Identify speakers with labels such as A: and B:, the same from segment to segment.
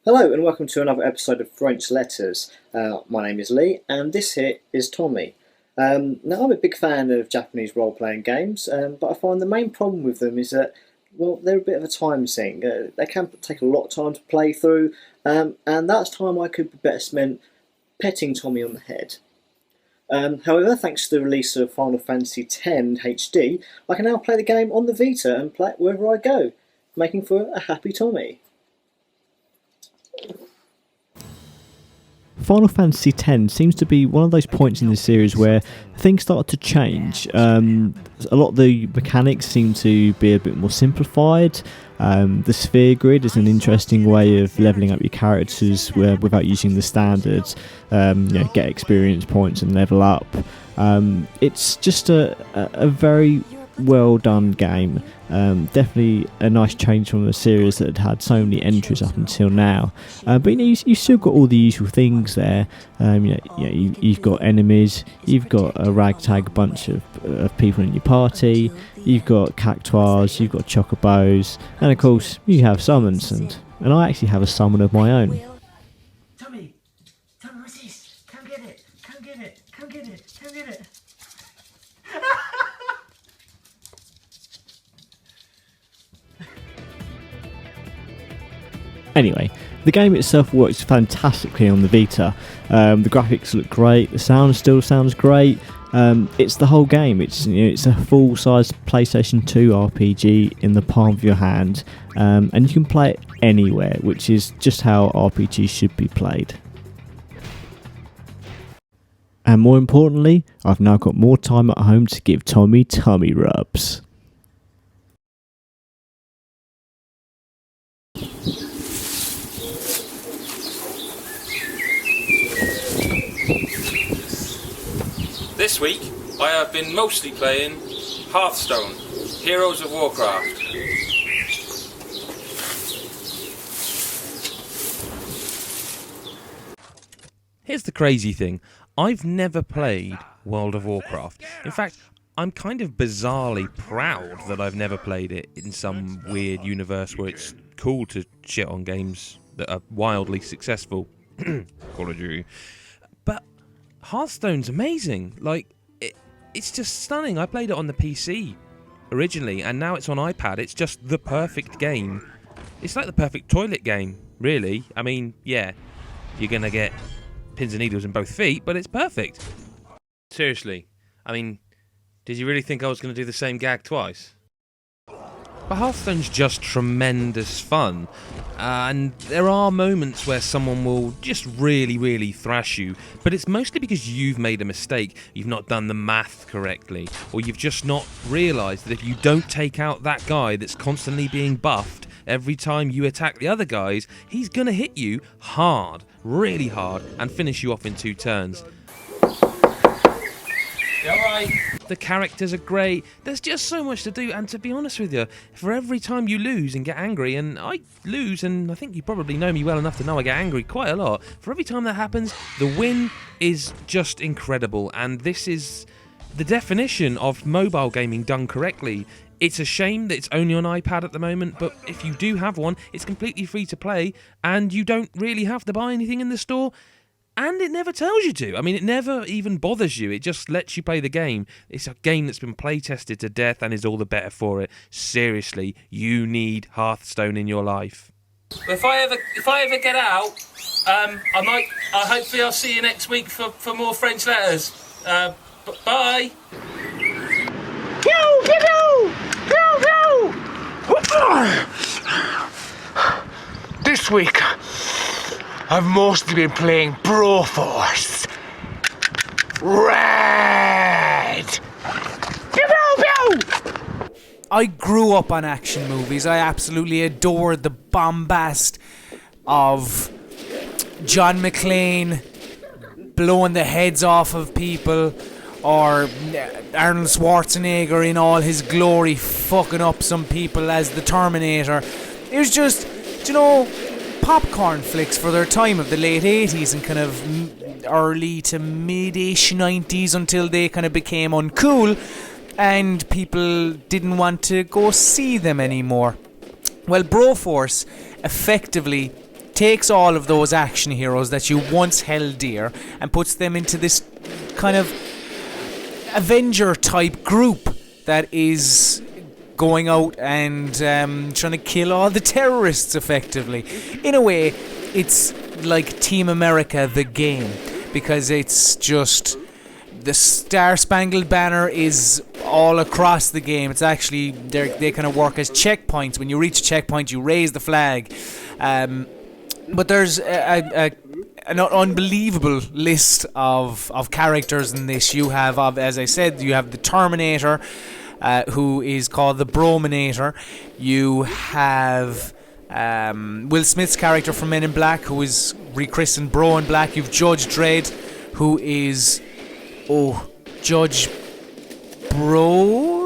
A: Hello and welcome to another episode of French Letters. My name is Lee and this here is Tommy. Now I'm a big fan of Japanese role-playing games, but I find the main problem with them is that, well, they're a bit of a time sink. They can take a lot of time to play through, and that's time I could be better spent petting Tommy on the head. However, thanks to the release of Final Fantasy X HD, I can now play the game on the Vita and play it wherever I go, making for a happy Tommy.
B: Final Fantasy X seems to be one of those points in the series where things start to change. A lot of the mechanics seem to be a bit more simplified. The sphere grid is an interesting way of levelling up your characters without using the standards. Get experience points and level up. It's just a very well done game. Definitely a nice change from the series that had so many entries up until now. But you've still got all the usual things there. You've got enemies, you've got a ragtag bunch of people in your party, you've got cactuars, you've got chocobos, and of course you have summons. And I actually have a summon of my own.
C: Tommy, what's this? Come get it, come get it, come get it, come get it.
B: Anyway, the game itself works fantastically on the Vita. The graphics look great, the sound still sounds great. It's the whole game. It's a full-size PlayStation 2 RPG in the palm of your hand, and you can play it anywhere, which is just how RPGs should be played. And more importantly, I've now got more time at home to give Tommy tummy rubs.
D: This week, I have been mostly playing Hearthstone, Heroes of Warcraft. Here's the crazy thing, I've never played World of Warcraft. In fact, I'm kind of bizarrely proud that I've never played it in some weird universe where it's cool to shit on games that are wildly successful. Call of Duty. But Hearthstone's amazing. It's just stunning. I played it on the PC originally, and now it's on iPad. It's just the perfect game. It's like the perfect toilet game, really. I mean, yeah, you're going to get pins and needles in both feet, but it's perfect. Seriously. I mean, did you really think I was going to do the same gag twice? But Hearthstone's just tremendous fun, and there are moments where someone will just really thrash you, but it's mostly because you've made a mistake, you've not done the math correctly, or you've just not realised that if you don't take out that guy that's constantly being buffed every time you attack the other guys, he's going to hit you hard, really hard, and finish you off in 2 turns. Alright. The characters are great. There's just so much to do, and to be honest with you, for every time you lose and get angry, and I lose, and I think you probably know me well enough to know I get angry quite a lot, for every time that happens, the win is just incredible, and this is the definition of mobile gaming done correctly. It's a shame that it's only on iPad at the moment, but if you do have one, it's completely free to play, and you don't really have to buy anything in the store. And it never tells you to. I mean, it never even bothers you. It just lets you play the game. It's a game that's been play tested to death and is all the better for it. Seriously, you need Hearthstone in your life. If I ever get out, hopefully I'll see you next week for more French letters. Bye.
C: This week, I've mostly been playing Broforce. Red! I grew up on action movies. I absolutely adored the bombast of John McClane blowing the heads off of people, or Arnold Schwarzenegger in all his glory fucking up some people as the Terminator. It was just, popcorn flicks for their time of the late 80s and kind of early to mid-ish 90s until they kind of became uncool and people didn't want to go see them anymore. Well, Broforce effectively takes all of those action heroes that you once held dear and puts them into this kind of Avenger type group that is going out and trying to kill all the terrorists effectively. In a way, it's like Team America the game, because it's just the Star Spangled Banner is all across the game. It's actually they kind of work as checkpoints. When you reach a checkpoint, you raise the flag. But there's an unbelievable list of characters in this. You have, as I said, you have the Terminator, who is called the Brominator. You have Will Smith's character from Men in Black, who is rechristened Bro in Black. You've Judge Dredd, who is Judge Bro.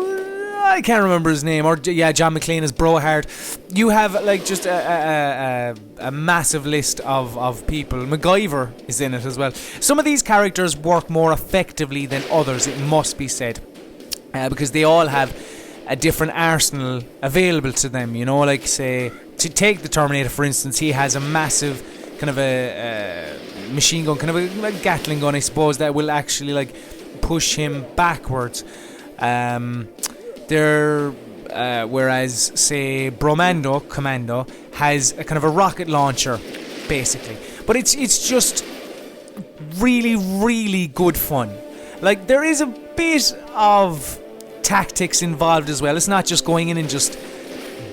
C: I can't remember his name. Or John McClane is Brohard. You have like just a massive list of people. MacGyver is in it as well. Some of these characters work more effectively than others, it must be said, because they all have a different arsenal available to them. You know, like say to take the Terminator for instance, he has a massive kind of a machine gun, kind of a Gatling gun, I suppose, that will actually like push him backwards. Whereas say Commando has a kind of a rocket launcher, basically. But it's just really, really good fun. Like, there is a bit of tactics involved as well. It's not just going in and just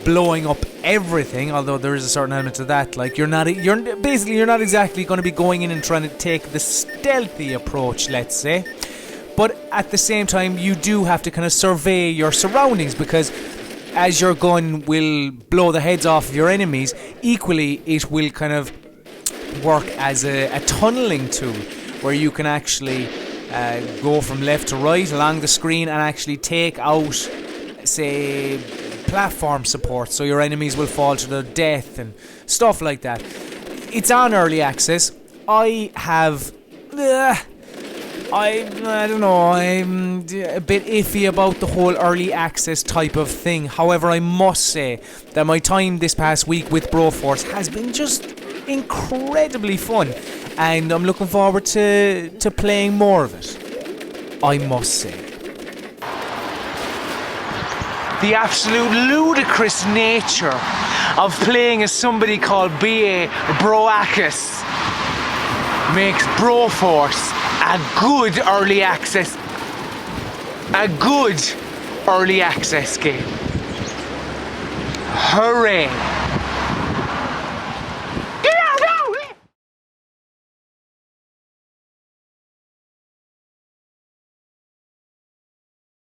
C: blowing up everything, although there is a certain element to that. Like, you're not exactly going to be going in and trying to take the stealthy approach, let's say. But at the same time, you do have to kind of survey your surroundings, because as your gun will blow the heads off of your enemies, equally it will kind of work as a tunneling tool, where you can actually go from left to right along the screen and actually take out, say, platform support, so your enemies will fall to their death and stuff like that. It's on early access. I don't know, I'm a bit iffy about the whole early access type of thing. However, I must say that my time this past week with Broforce has been just incredibly fun, and I'm looking forward to playing more of it, I must say. The absolute ludicrous nature of playing as somebody called B.A. Broakis makes Broforce a good early access game. Hooray!